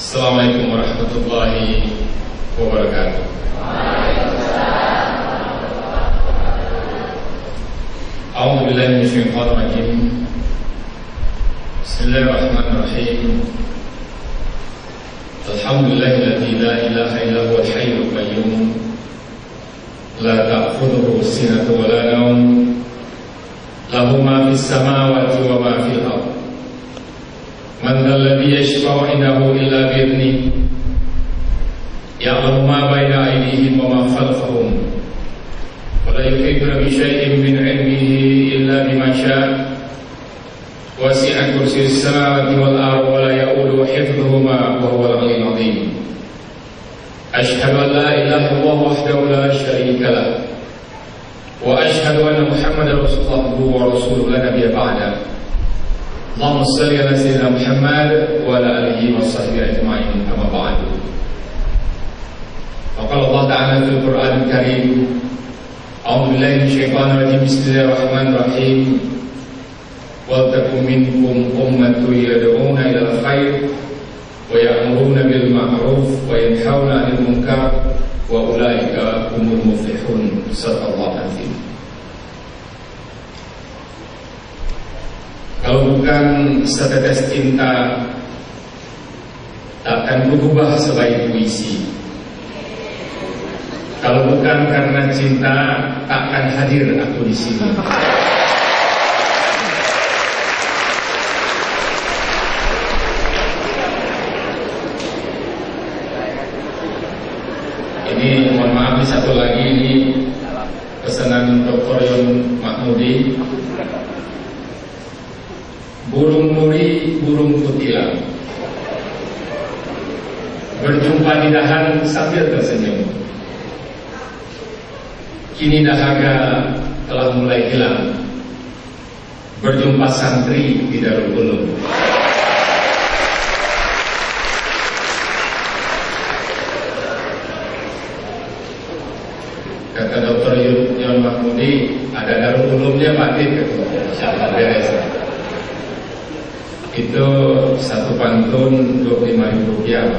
Assalamualaikum warahmatullahi wabarakatuh. A'udzu billahi minasyaitonir rajim. Bismillahirrahmanirrahim. Alhamdulillahilladzi la ilaha illa huwal hayyul qayyum. La ta'khudhuhu sinatun wa la nawm. Lahu ma fis samawati wa ma fil ardh. Man dzalladzi yashfa'u 'indahu illa bi'idhnihi. Ya'lamu ma baina aydihim wa ma khalfahum. Wa la yuhituna bi syai'in min 'ilmihi illa bima syaa'. Wasi'a kursiyyuhus samawati wal ardh wa la ya'uduhu hifdhuhuma wa huwal 'aliyyul 'azim. Asyhadu an la ilaha illallah wahdahu la syarika lah. Wa asyhadu anna Muhammadar Rasulullah wa rasuluhu la nabiyya ba'da. Allahumma shalli ala sayyidina Muhammad wa ala alihi wa sahbihi ajma'in, amma ba'du. Faqala Allah ta'ala fil Qur'anil Karim, a'udzu billahi minasyaitonir rajim, bismillahirrahmanirrahim. Wal takum minkum ummatun yad'una ilal khair wa ya'muruna bil ma'ruf wa yanhauna 'anil munkar wa ulaika humul muflihun. Shadaqallahu azim. Kalau bukan setetes cinta, takkan berubah sebaik puisi. Kalau bukan karena cinta, takkan hadir aku di sini. Ini mohon maaf, ini satu lagi, ini pesanan Dr. Yon Mahmudi. Burung nuri, burung kutilang, berjumpa di dahan sambil tersenyum. Kini dahaga telah mulai hilang, berjumpa santri di Darul Ulum. Kata Dr. Yon Mahmudi, ada Darul Ulumnya mati, insyaallah beres. Itu satu pantun 25.000 rupiah.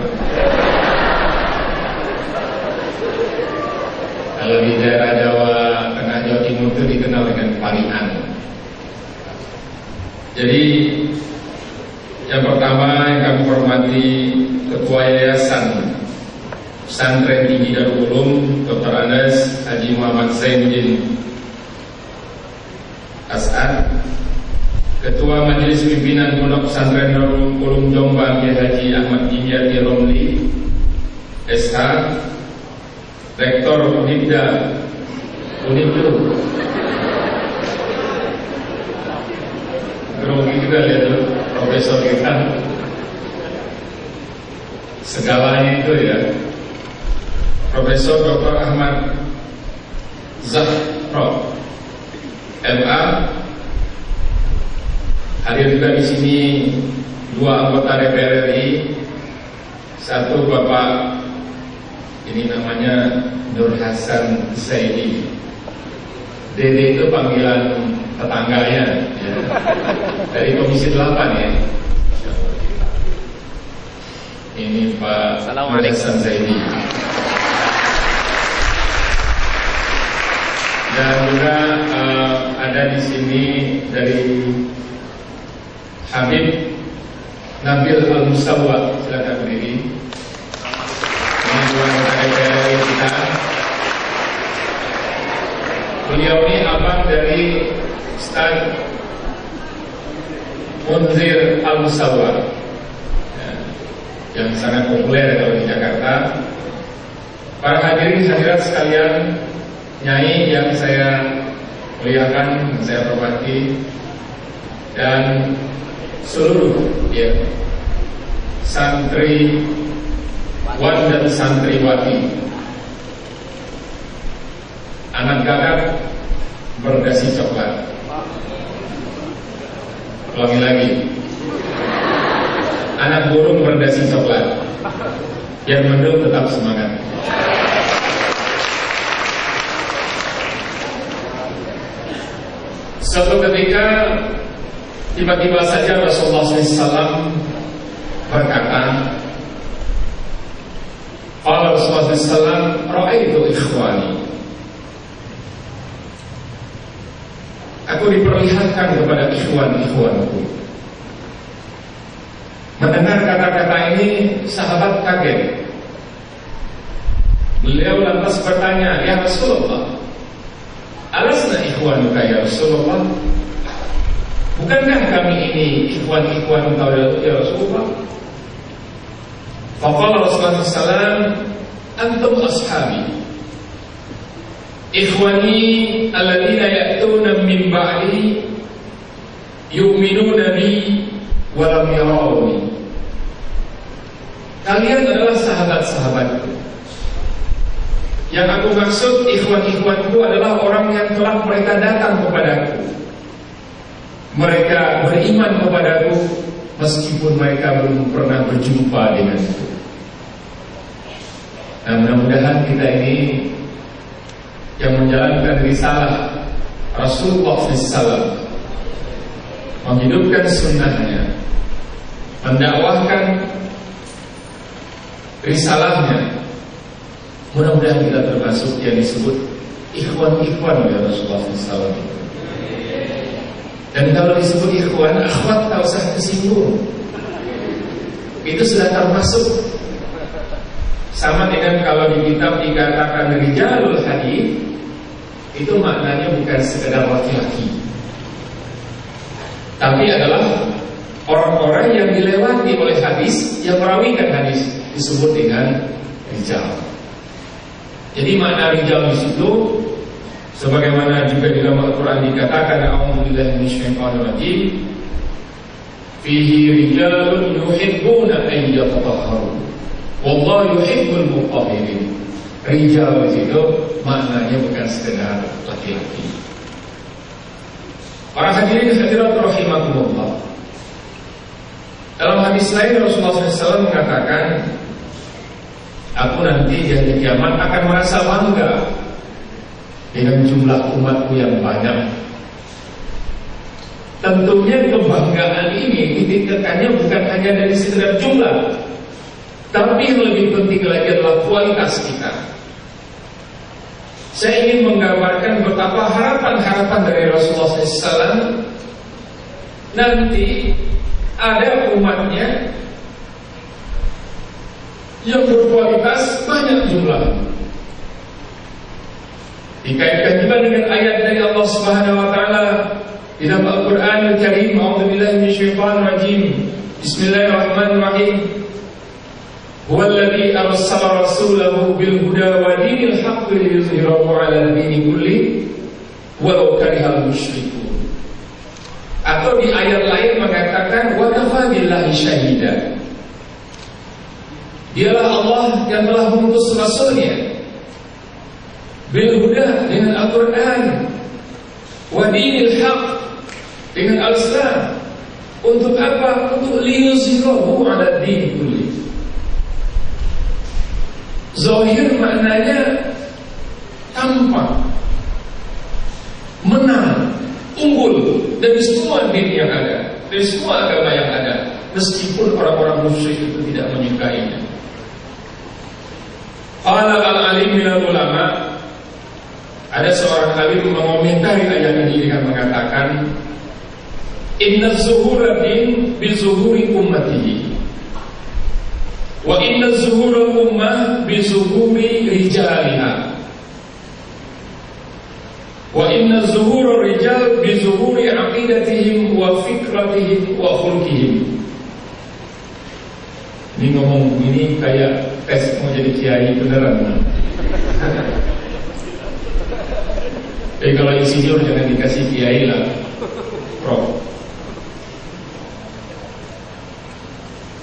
Kalau di daerah Jawa Tengah, Jawa Timur itu dikenal dengan palian. Jadi yang pertama yang kami hormati Ketua Yayasan Pesantren Tinggi Darul Ulum, Dr. Anas Haji Muhammad Zainuddin As'ad, Ketua Majelis Pimpinan Pondok Pesantren Darul Ulum Jombang Kiai Haji Ahmad Dimyati Romli SH, Rektor Unibda Unibdu, grogi juga lihat tuh Profesor kita, segalanya itu ya, Profesor Dr. Ahmad Zahro MA. Hadir juga di sini dua anggota DPR RI, satu Bapak ini namanya Nur Hasan Zaidi. Dede itu panggilan tetangganya ya. Dari Komisi 8 ya. Ini Pak Nur Hasan Zaidi. Dan juga ada di sini dari Habib Nabil Al-Musawwa, silakan berdiri. Ini dua anggota DPR kita. Beliau ini abang dari Ustaz Munzir Al-Musawwa ya, yang sangat populer kalau di Jakarta. Para hadirin hadirat sekalian, nyai yang saya muliakan, saya hormati, dan seluruh ya santriwan dan santriwati, anak gagak berdasi coklat. Ulangi lagi, anak burung berdasi coklat, yang mendung tetap semangat. Suatu ketika tiba-tiba saja Rasulullah SAW berkata, Qala Rasulullah SAW, ra'aitu ikhwani. Aku diperlihatkan kepada ikhwan-ikhwanku. Mendengar kata-kata ini, sahabat kaget. Beliau lantas bertanya, ya Rasulullah, alasna ikhwanuka ya Rasulullah? Bukankah kami ini ikhwan-ikhwan kau ya Rasulullah? Faqala Rasulullah SAW, antum ashabi, ikhwani alladhina ya'tuna min ba'di yu'minuna bi wa lam yarawni. Kalian adalah sahabat-sahabatku. Yang aku maksud ikhwan-ikhwanku adalah orang yang telah mereka datang kepadaku. Mereka beriman kepadaku meskipun mereka belum pernah berjumpa denganku. Nah, mudah-mudahan kita ini yang menjalankan risalah Rasulullah SAW, menghidupkan sunnahnya, mendakwahkan risalahnya, mudah-mudahan kita termasuk yang disebut ikhwan-ikhwan ya Rasulullah SAW. Dan kalau disebut ikhwan, akhwat tak usah tersinggung, itu sudah termasuk. Sama dengan kalau di kitab dikatakan rijalul hadis, itu maknanya bukan sekedar laki-laki, tapi adalah orang-orang yang dilewati oleh hadis, yang merawikan hadis, disebut dengan rijal. Jadi makna rijal di situ, sebagaimana juga di dalam Al-Quran dikatakan, a'udzubillahi minasyaitonir rajim, fihi rijalun yuhibbuna an yatatahharu wallahu yuhibbul mutahhirin. Rijal di situ maknanya bukan sekedar laki-laki. Para hadirin hadirat rahimakumullah. Dalam hadis lain Rasulullah SAW mengatakan, aku nanti di hari kiamat akan merasa bangga dengan jumlah umatku yang banyak. Tentunya kebanggaan ini ditingkatkannya bukan hanya dari sekedar jumlah, tapi yang lebih penting lagi adalah kualitas kita. Saya ingin menggambarkan betapa harapan-harapan dari Rasulullah SAW nanti ada umatnya yang berkualitas banyak jumlah. Dikaitkan juga dengan ayat dari Allah Subhanahu wa taala di dalam Al-Qur'an Al-Karim, a'udzubillahi minasyaitonir rajim. Bismillahirrahmanirrahim. Huwallazi arsala rasulahu bil huda wa dinil haqqi liyuzhirahu 'alal dini kulli walau karihal musyrikun. Atau di ayat lain mengatakan wa kafa billahi syahida. Dialah Allah yang telah mengutus rasulnya bil huda dengan Al-Quran, wa dinil haq dengan Al-Islam. Untuk apa? Untuk liyuzhirahu 'ala dini kulli. Zahir maknanya tampak, menang, unggul dari semua din yang ada, dari semua agama yang ada, meskipun orang-orang musyrik itu tidak menyukainya. Qala al-alim minal ulama, ada seorang alim mengomentari ayat ini dengan mengatakan, inna zuhura din bi zuhuri ummatihi wa inna zuhura ummah bi zuhuri rijaliha wa inna zuhura rijal bi zuhuri aqidatihim wa fikratihim wa khulqihim. Ini ngomong begini kayak tes mau jadi kiai beneran. Tapi kalau insinyur jangan dikasih kiai lah, Prof.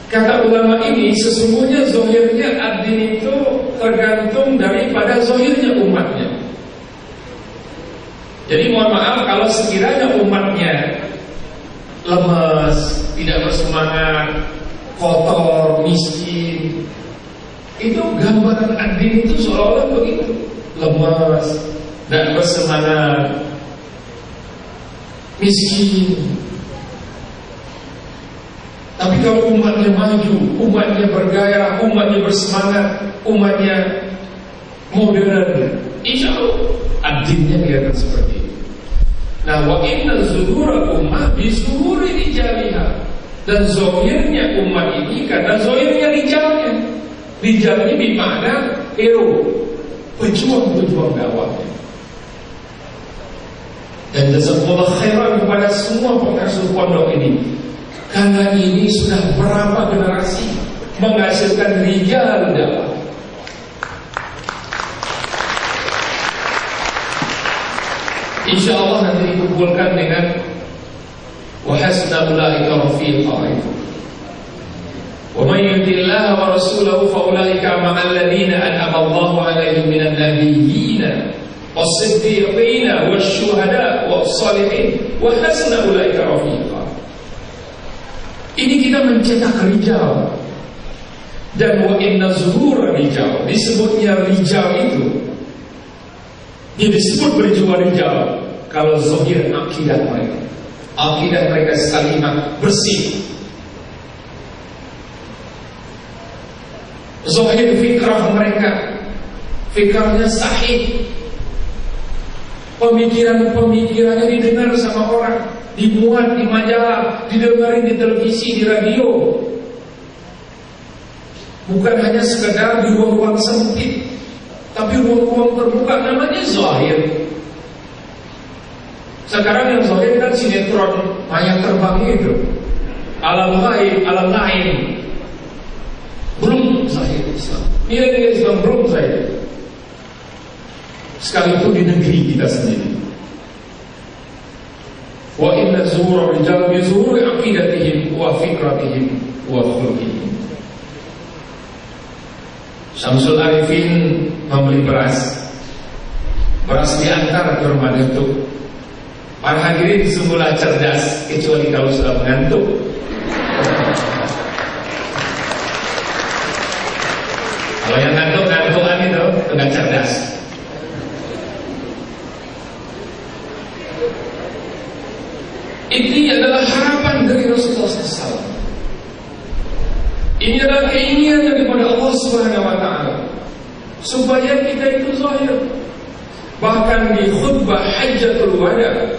Kata ulama ini, sesungguhnya zahirnya ad-din itu tergantung daripada zahirnya umatnya. Jadi mohon maaf kalau sekiranya umatnya lemas, tidak bersemangat, kotor, miskin, itu gambaran ad-din itu seolah-olah begitu, lemas, dan bersemangat, miskin. Tapi kalau umatnya maju, umatnya bergairah, umatnya bersemangat, umatnya modern, insya Allah adinnya kelihatan seperti itu. Nah, wa inna zuhura ummah bisuhuri rijaliha, dan zohirnya umat ini karena zohirnya rijalnya. Rijalnya bermakna hero, pejuang-pejuang dakwahnya. Dan jazakallahu khairan kepada semua pengasuh pondok ini, karena ini sudah berapa generasi menghasilkan rijal dakwah. Insya Allah nanti dikumpulkan dengan wa hasna ulaika rafiqa. Wa man yuti'illah wa rasulahu fa ulaika ma'al ladzina an'ama Allahu 'alaihim minan nabiyyin was-siddiqina wasyuhada was-shalihin wa hasna ulaika rafiqa. Ini kita mencetak rijal. Dan wa inna zuhura rijal, disebutnya rijal itu, dia disebut berjiwa rijal kalau zahir akidah mereka. Akidah mereka salimah, bersih. Zahir fikrah mereka, fikrahnya sahih. Pemikirannya didengar sama orang, dimuat di majalah, didengarin di televisi, di radio. Bukan hanya sekedar di ruang-ruang sempit, tapi ruang-ruang terbuka, namanya zahir. Sekarang yang zahir kan sinetron mayat terbang itu, alam gaib, alam lain. Belum zahir Islam. Nilai-nilai Islam belum zahir. Sekalipun di negeri kita sendiri. Wa inna zuhura rijal bi zuhuri aqidatihim wa fikratihim wa khuluqihim. Syamsul Arifin membeli beras diantar ke rumah datuk. Para hadirin semula cerdas, kecuali kalau sudah mengantuk. Kalau yang ngantuk-ngantukan itu enggak cerdas. Ini adalah harapan dari Rasulullah SAW. Ini adalah keinginan daripada Allah Subhanahu wa Ta'ala, supaya kita itu zahir. Bahkan di khutbah Hajjatul Wada,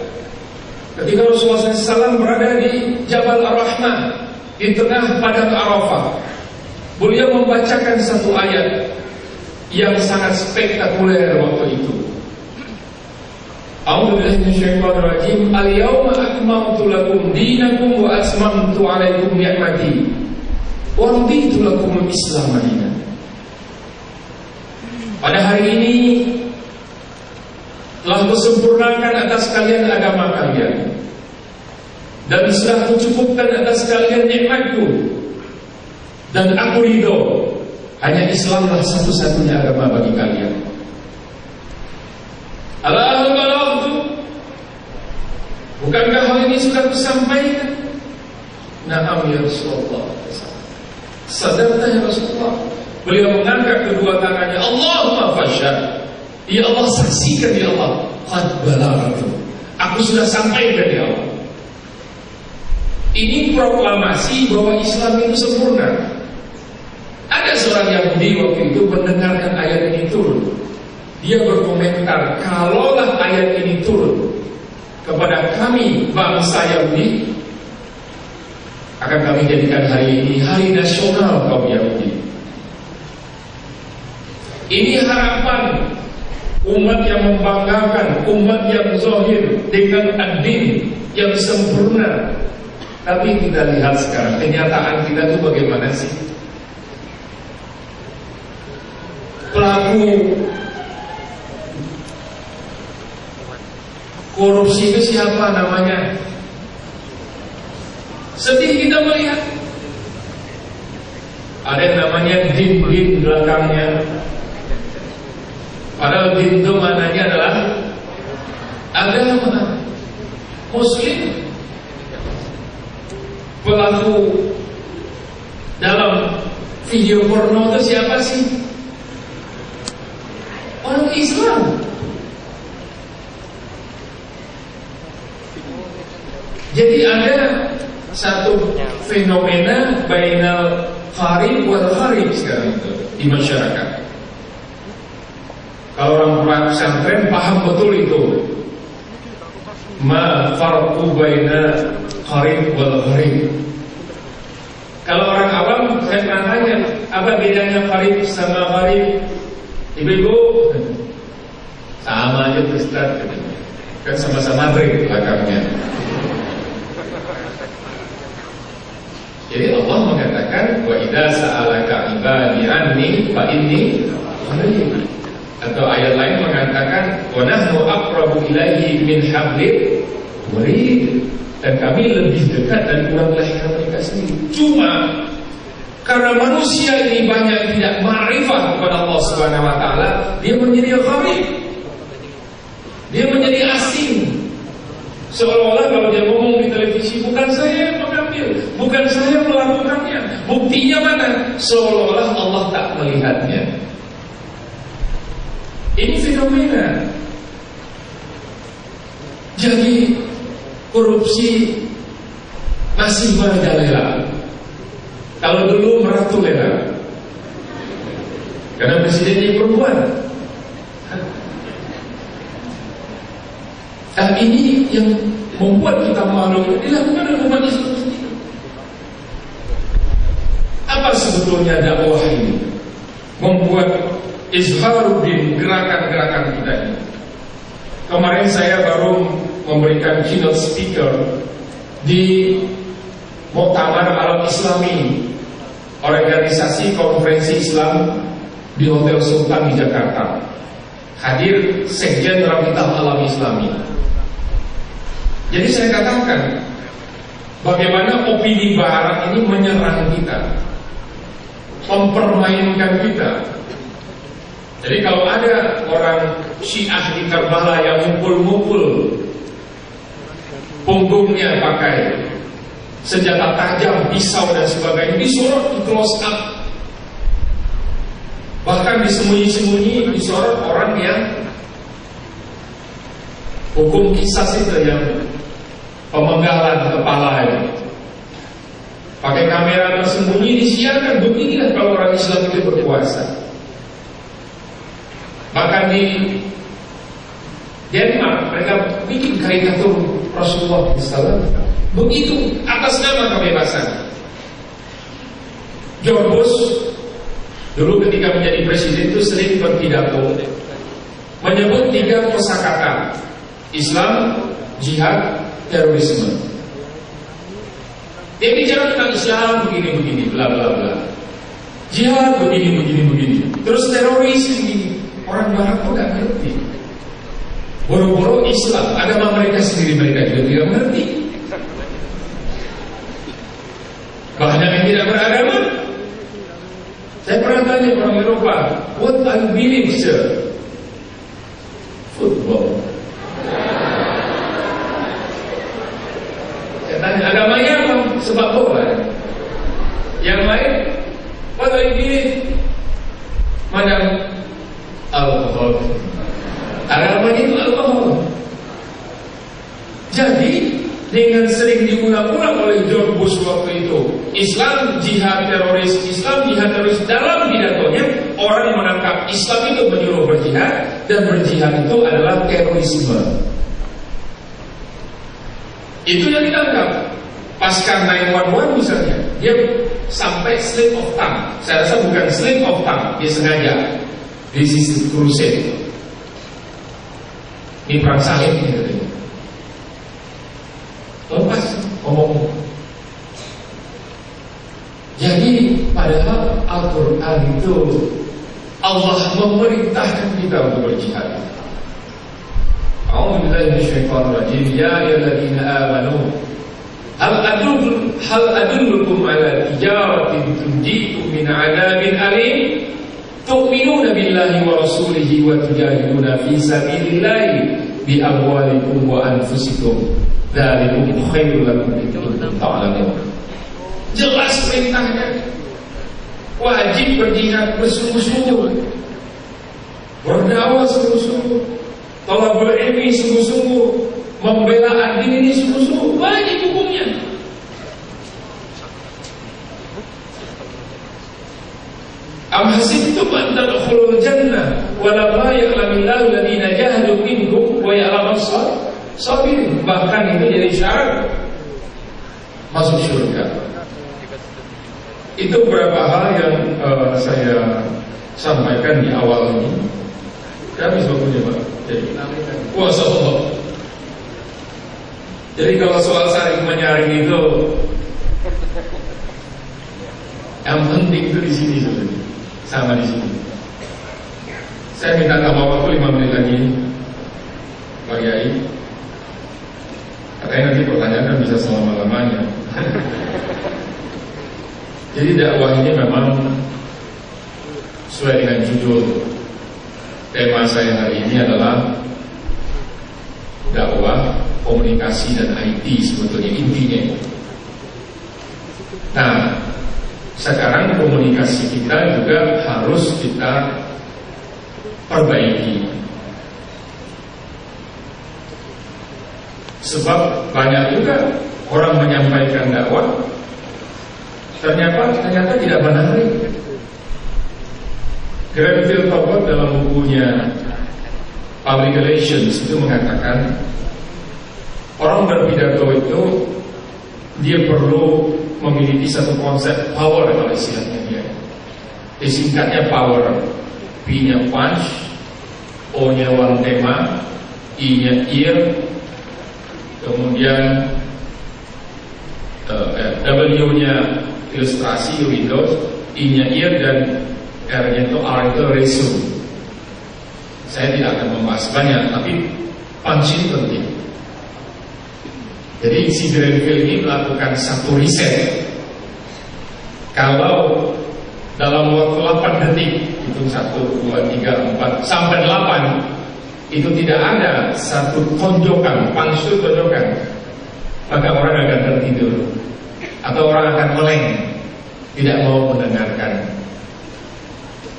ketika Rasulullah SAW berada di Jabal Ar-Rahmah, di tengah padang Arafah, beliau membacakan satu ayat yang sangat spektakuler waktu itu. A'udzubillahi minasyaitonir rajim. Al-yauma akmaltu lakum dinakum wa atmamtu 'alaikum ni'mati wa raditu lakum al-Islam dinan. Pada hari ini telah kusempurnakan atas kalian agama kalian, dan sudah kucukupkan atas kalian nikmatku, dan aku ridho. Hanya Islamlah satu-satunya agama bagi kalian. Allahu balagtu. Bukankah hal ini sudah kusampaikan? Na'am ya Rasulullah. Sadarta ya Rasulullah. Beliau mengangkat kedua tangannya, Allahumma fashhad. Ya Allah, saksikan ya Allah, qad balagtu. Aku sudah sampaikan ya Allah. Ini proklamasi bahwa Islam itu sempurna. Ada seorang Yahudi waktu itu mendengarkan ayat ini turun. Dia berkomentar, kalaulah ayat ini turun kepada kami bangsa Yahudi, akan kami jadikan hari ini hari nasional kaum Yahudi. Ini harapan umat yang membanggakan, umat yang zahir dengan ad-din yang sempurna. Tapi kita lihat sekarang kenyataan kita itu bagaimana sih? Pelaku korupsi itu siapa namanya? Sedih kita melihat ada yang namanya din belakangnya. Padahal din itu maknanya adalah agama Muslim. Pelaku dalam video porno itu siapa sih? Orang Islam. Jadi ada satu fenomena bainal gharib wal gharib sekarang itu di masyarakat. Kalau orang pesantren paham betul itu. Ma farqu baina qarib wal gharib. Kalau orang awam, saya pernah tanya, apa bedanya qarib sama gharib? Ibu-ibu, sama aja Ustaz, kan sama-sama break belakangnya. Jadi Allah mengatakan, wa idza sa'alaka ibadi anni fa inni qarib. Atau ayat lain mengatakan, wa nahnu aqrabu ilaihi min hablil warid. Dan kami lebih dekat dari ulang lahir mereka sendiri. Cuma karena manusia ini banyak tidak ma'rifah kepada Allah Subhanahu wa taala, dia menjadi gharib. Dia menjadi asing. Seolah-olah kalau dia ngomong di televisi, bukan saya yang mengambil, bukan saya yang melakukannya. Buktinya mana? Seolah-olah Allah tak melihatnya. Ini fenomena. Jadi korupsi masih merajalela. Kalau dulu meratulela, karena presidennya perempuan. Dan ini yang membuat kita malu. Dilakukan oleh umat Islam sendiri. Apa sebetulnya dakwah ini? Membuat izharuddin gerakan-gerakan kita ini. Kemarin saya baru memberikan keynote speaker di Muktamar Alam Islami, organisasi konferensi Islam di Hotel Sultan di Jakarta. Hadir Sekjen Rabitah Alam Islami. Jadi saya katakan bagaimana opini barat ini menyerang kita, mempermainkan kita. Jadi kalau ada orang Syiah di Karbala yang mukul-mukul, punggungnya pakai senjata tajam, pisau dan sebagainya, disorot, di close up. Bahkan disembunyi-sembunyi disorot orang yang hukum kisas itu, yang pemenggalan kepala itu. Pakai kamera tersembunyi disiarkan. Beginilah kalau orang Islam itu berkuasa. Bahkan di Denmark mereka bikin karikatur Rasulullah SAW. Begitu atas nama kebebasan. George Bush dulu ketika menjadi presiden itu sering berpidato menyebut 3 kosakata: Islam, jihad, terorisme. Dia bicara tentang Islam begini-begini, bla bla bla. Jihad begini-begini. Terus teroris begini. Orang barat kok gak ngerti. Boro-boro Islam, agama mereka sendiri mereka juga tidak mengerti. Banyak yang tidak beragama. Saya pernah tanya orang Eropa, what I believe, sir? Football. Saya tanya, agamanya apa? Sebab bola. Yang lain, what I believe? Madam, alkohol. Agamanya itu alkohol. Jadi dengan sering diulang-ulang oleh George Bush waktu itu, Islam jihad teroris, Islam jihad teroris, dalam pidatonya orang menangkap Islam itu menyuruh berjihad, dan berjihad itu adalah terorisme. Itu yang ditangkap. Pasca 911 misalnya, dia sampai slip of tongue. Saya rasa bukan slip of tongue, dia sengaja. This is crusade. Ini perang salib ini katanya. Lepas ngomong. Jadi padahal Al-Quran itu Allah memerintahkan kita untuk berjihad. A'udzubillahi minasyaitonir rajim. Ya ayyuhalladzina amanu hal adullukum ala tijaratin tunjikum min 'adzabin alim tu'minuna billahi wa rasulihi wa tujahiduna fi sabilillahi bi amwalikum wa anfusikum. Dzalikum khairul lakum in kuntum ta'lamun. Jelas perintahnya. Wajib berjihad bersungguh-sungguh. Berdakwah sungguh-sungguh. Thalabul ilmi sungguh-sungguh. Membela ad-din ini sungguh-sungguh. Wajib hukumnya. Am hasibtum an tadkhulul jannah wa lamma ya'lamillahu alladziina jahadu minkum wa ya'lamus sabirin. Bahkan itu jadi syarat masuk surga. Itu beberapa hal yang saya sampaikan di awal ini. Habis waktunya Pak. Jadi, puasa Allah. Jadi kalau soal saling menyaring itu, yang penting itu di sini sebenarnya. Sama di sini. Saya minta tambah waktu 5 menit lagi, Pak Yai. Katanya nanti pertanyaan kan bisa selama-lamanya. Jadi dakwah ini memang sesuai dengan judul. Tema saya hari ini adalah dakwah, komunikasi dan IT sebetulnya intinya. Nah, sekarang komunikasi kita juga harus kita perbaiki. Sebab banyak juga orang menyampaikan dakwah ternyata tidak menarik. Granville Torbert dalam bukunya Public Relations itu mengatakan orang berpidato itu dia perlu memiliki satu konsep power kalau istilahnya dia. Singkatnya power, P-nya punch, O-nya one tema, I-nya ear, kemudian W-nya ilustrasi Windows, I-nya ear, dan R-nya itu R itu resume. Saya tidak akan membahas banyak, tapi punch ini penting. Jadi si Granville ini melakukan satu riset. Kalau dalam waktu 8 detik, hitung 1, 2, 3, 4 sampai 8, itu tidak ada satu tonjokan, punch itu tonjokan, maka orang akan tertidur atau orang akan meleng, tidak mau mendengarkan.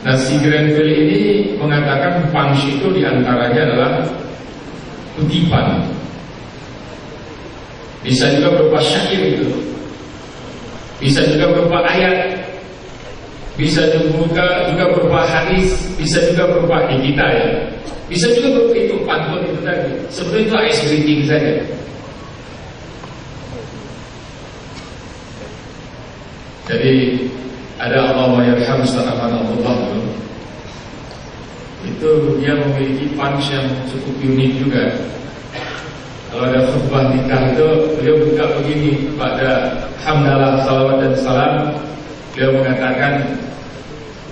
Nah, si Granville ini mengatakan punch itu diantaranya adalah kutipan. Bisa juga berupa syair itu, bisa juga berupa ayat, bisa juga berupa hadis, bisa juga berupa di kita ya, bisa juga berupa itu pantun itu tadi. Sebetulnya itu ice breaking saja. Jadi ada Allahumma yarham Ustaz itu dia memiliki punch yang cukup unik juga. Kalau ada khutbah nikah itu beliau buka begini pada hamdalah, salawat dan salam. Beliau mengatakan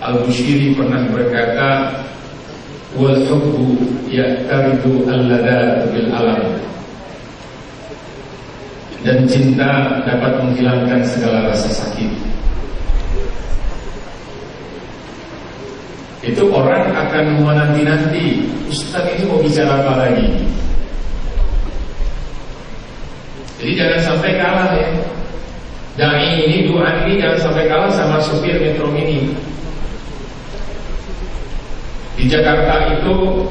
Al-Bushiri pernah berkata wal hubbu ya'taridu al-ladat bil alam, dan cinta dapat menghilangkan segala rasa sakit. Itu orang akan menanti-nanti Ustaz ini mau bicara apa lagi. Jadi jangan sampai kalah ya. Dai ini, doa ini jangan sampai kalah sama sopir metro mini. Di Jakarta itu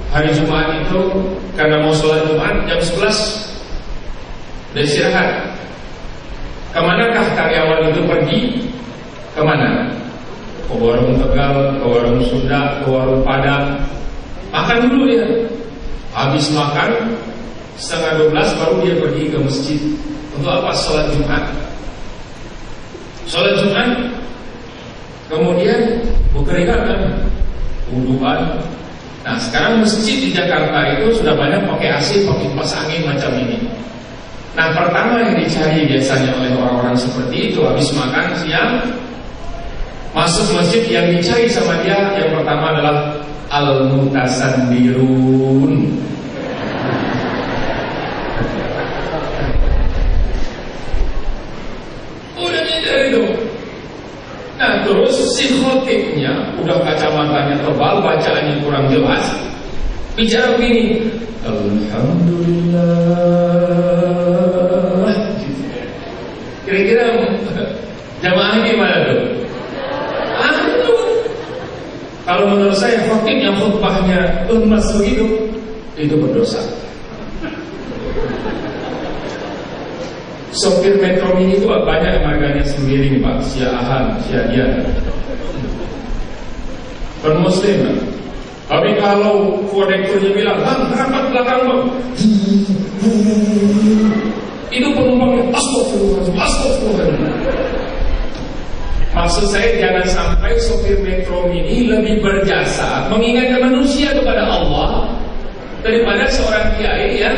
hari Jumat itu karena mau sholat Jumat jam 11 udah istirahat. Kemanakah karyawan itu pergi? Kemana? Ke warung Tegal, ke warung Sunda, ke warung Padang. Makan dulu ya. Habis makan 11:30 baru dia pergi ke masjid. Untuk apa? Sholat Jumat. Sholat Jumat, kemudian berkeringat kan, wuduan. Nah sekarang masjid di Jakarta itu sudah banyak pakai AC, pakai kipas angin macam ini. Nah pertama yang dicari biasanya oleh orang-orang seperti itu habis makan siang, masuk masjid, yang dicari sama dia yang pertama adalah al-mutasandirun. Udah nyadar itu. Nah terus si khotibnya udah kacamatanya tebal, bacaannya kurang jelas, bicara begini, Alhamdulillah. Kira-kira jamaah gimana tuh? Kalau menurut saya khotib yang khutbahnya lemas begitu, itu berdosa. Sopir metro mini itu banyak yang harganya sendiri nih Pak, siahan, siadian. non-muslim. Tapi kalau kondekturnya bilang, bang, rapat belakang bang, itu penumpangnya astagfirullah. Maksud saya jangan sampai sopir metro mini lebih berjasa mengingatkan manusia kepada Allah daripada seorang kiai yang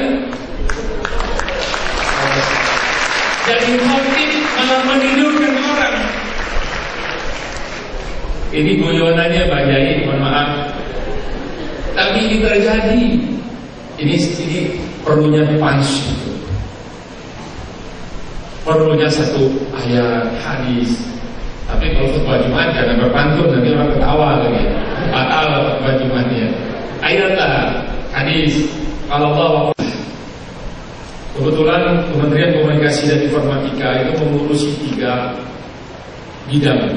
jadi khotib malah menidurkan orang. Ini guyonannya Pak Yai, mohon maaf. Tapi ini terjadi. Ini perlunya punch. Perlunya satu ayat hadis. Tapi kalau khutbah Jumat jangan berpantun, nanti orang ketawa lagi. Batal khutbah Jumatnya. Ayat lah, hadis. Kalau Allah, kebetulan Kementerian Komunikasi dan Informatika itu mengurusi 3 bidang.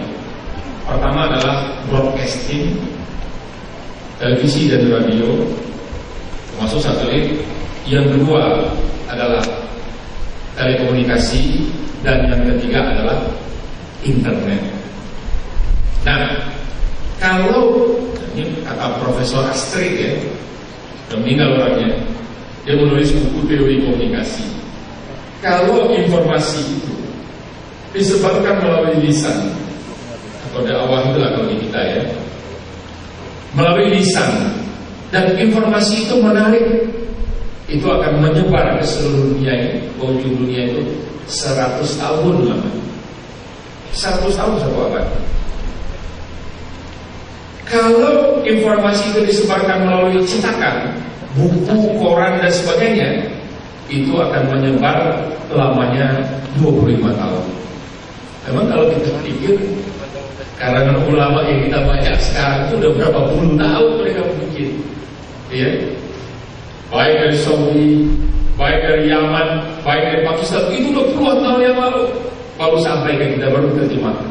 Pertama adalah broadcasting, televisi dan radio, termasuk satelit. Yang kedua adalah telekomunikasi, dan yang ketiga adalah internet. Nah, kalau ini kata Profesor Astrid ya, udah meninggal orangnya, dia menulis buku teori komunikasi. Kalau informasi itu disebarkan melalui lisan atau dakwah itulah kalau di kita ya, melalui lisan, dan informasi itu menarik, itu akan menyebar ke seluruh dunia ini. Ujung dunia itu 100 tahun lamanya. 100 tahun satu abad. Kalau informasi itu disebarkan melalui cetakan, buku, koran dan sebagainya, itu akan menyebar lamanya 25 tahun. Memang kalau kita pikir karangan ulama yang kita baca sekarang itu udah berapa puluh tahun mereka bikin, ya? Baik dari Saudi, baik dari Yaman, baik dari Pakistan, itu udah puluhan tahun yang lalu baru sampai ke kita, baru terjemahkan.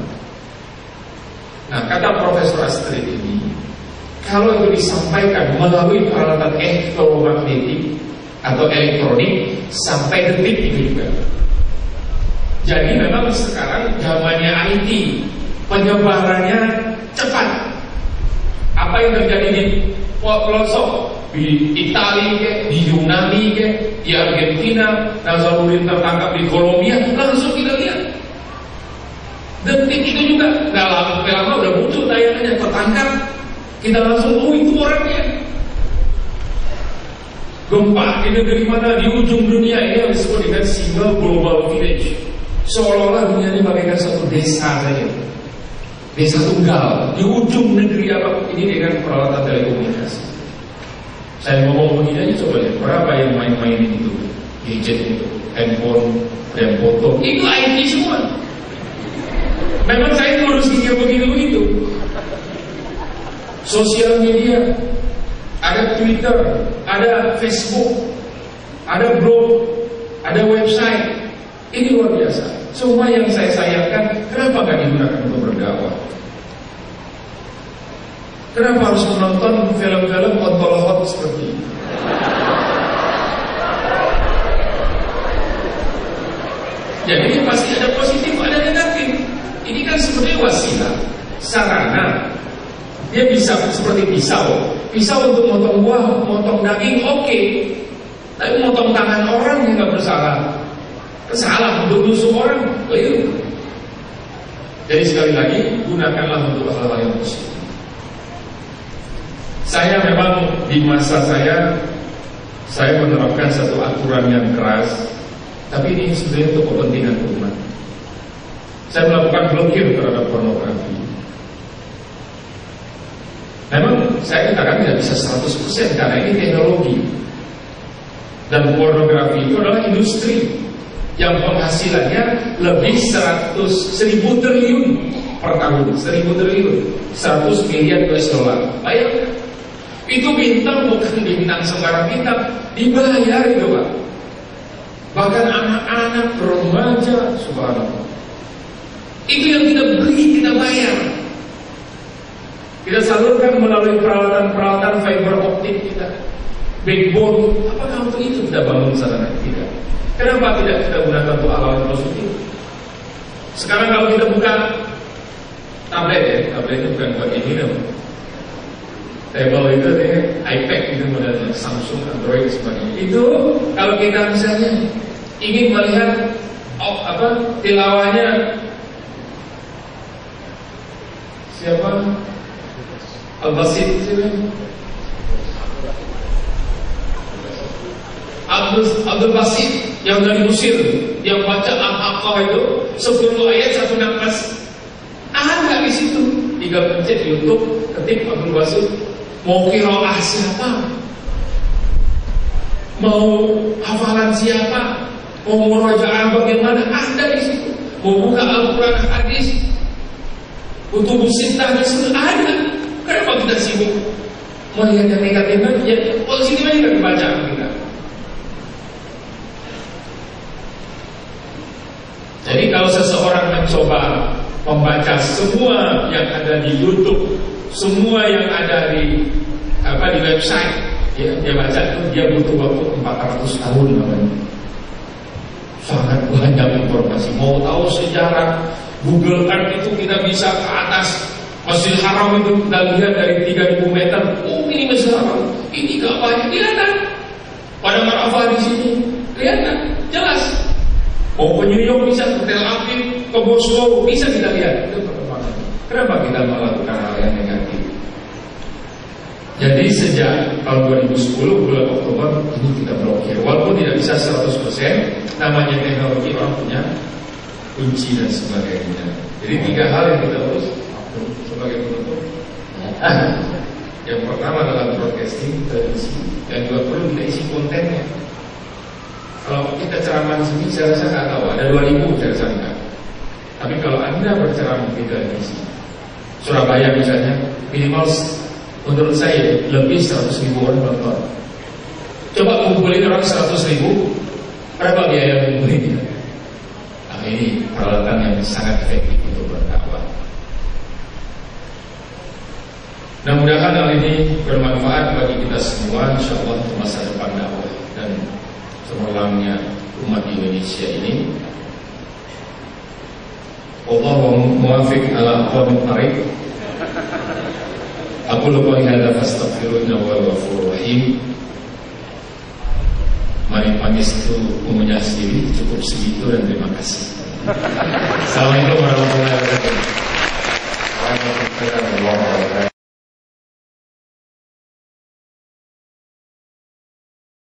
Nah, kata Profesor Astrid ini, kalau itu disampaikan melalui peralatan elektromagnetik atau elektronik, sampai detik ini juga. Jadi memang sekarang zamannya IT, penyebarannya cepat. Apa yang terjadi di pelosok, di Italia, di Yunani, di Argentina, Nazaruddin tertangkap di Kolombia, langsung kita lihat. Detik itu juga, nggak lama udah muncul tayangannya, tertangkap, kita langsung, oh itu orangnya. Gempa di negeri mana, di ujung dunia, ini yang disebut dengan single global village. Seolah-olah dunia ini bagaikan satu desa saja, desa tunggal di ujung negeri apa ini dengan peralatan telekomunikasi. Saya ngomong begini aja, coba lihat berapa yang main-main itu, gadget itu, handphone dan foto, itu IT semua. Memang saya ngurusinnya begitu-begitu. Sosial media, ada Twitter, ada Facebook, ada blog, ada website. Ini luar biasa. Semua yang saya sayangkan, kenapa gak digunakan untuk berdakwah? Kenapa harus menonton film-film kontol seperti ini? Jadi ini pasti ada positif, ada negatif. Ini kan sebenarnya wasilah, sarana. Dia bisa seperti pisau. Pisau untuk motong buah, motong daging, oke. Tapi motong tangan orang yang gak bersalah, salah, untuk nusuk orang, keliru. Jadi sekali lagi, gunakanlah untuk hal-hal yang positif. Saya memang di masa saya menerapkan satu aturan yang keras, tapi ini sebenarnya untuk kepentingan umat. Saya melakukan blokir terhadap pornografi. Memang saya katakan tidak bisa 100% karena ini teknologi. Dan pornografi itu adalah industri yang penghasilannya lebih 100.000 triliun per tahun, 1.000 triliun, 100 miliar US dollar. Bayangkan, itu bintang bukan bintang sembarang bintang, dibayar itu Pak. Bahkan anak-anak remaja, subhanallah. Itu yang kita beli, kita bayar. Kita salurkan melalui peralatan-peralatan fiber optik kita, backbone. Apakah untuk itu kita bangun sarana? Tidak. Kenapa tidak kita gunakan untuk hal-hal yang positif? Sekarang kalau kita buka tablet ya, tablet itu bukan buat ini dong. Table itu iPad gitu modelnya, Samsung, Android dan sebagainya. Itu kalau kita misalnya ingin melihat tilawahnya siapa? Al-Basit siapa? Abdul Basit yang dari Mesir, yang baca Al-Haqqah itu 10 ayat 1 nafas. Ada di situ. Tinggal pencet YouTube, ketik Abdul Basit. Mau qiraah siapa? Mau hafalan siapa? Mau murajaah bagaimana? Ada di situ. Mau buka Al-Quran hadis, kutub sittah dan sebagainya ada. Kenapa kita sibuk melihat yang negatif aja? Positif aja kan baca kita. Jadi kalau seseorang mencoba membaca semua yang ada di YouTube, semua yang ada di website, ya, dia baca itu dia butuh waktu 400 tahun namanya. Sangat banyak informasi. Mau tahu sejarah Google Earth itu kita bisa ke atas Masjidil Haram itu kita lihat dari 3.000 meter. Oh ini Masjidil Haram, ini Ka'bahnya kelihatan. Pada Arafah di sini kelihatan, jelas. Mau ke New York bisa, ke Tel Aviv, ke Moskow bisa kita lihat. Itu perkembangan. Kenapa kita melakukan hal yang negatif? Jadi sejak tahun 2010 bulan Oktober ini kita blokir. Walaupun tidak bisa 100%, namanya teknologi orang punya kunci dan sebagainya. Jadi 3 hal yang kita urus sebagai penutup. Yang pertama adalah broadcasting, televisi, dan juga perlu kita isi kontennya. Kalau kita ceramah di sini, saya rasa nggak tahu ada 2.000 saya rasa enggak. Tapi kalau Anda berceramah di televisi, Surabaya misalnya, minimal menurut saya lebih 100.000 orang nonton. Coba kumpulin orang 100.000, berapa biaya kumpulinnya? Nah ini peralatan yang sangat efektif untuk berdakwah. Mudah-mudahan hal ini bermanfaat bagi kita semua, insyaallah untuk masa depan dakwah dan cemerlangnya umat Indonesia ini. Wallahu muwaffiq ala aqwamit thariq. Aku lupa hadza fastaghfirullah wal ghafurur rahim. Mari pangestu umunya sendiri, cukup segitu dan terima kasih. Assalamualaikum warahmatullahi wabarakatuh.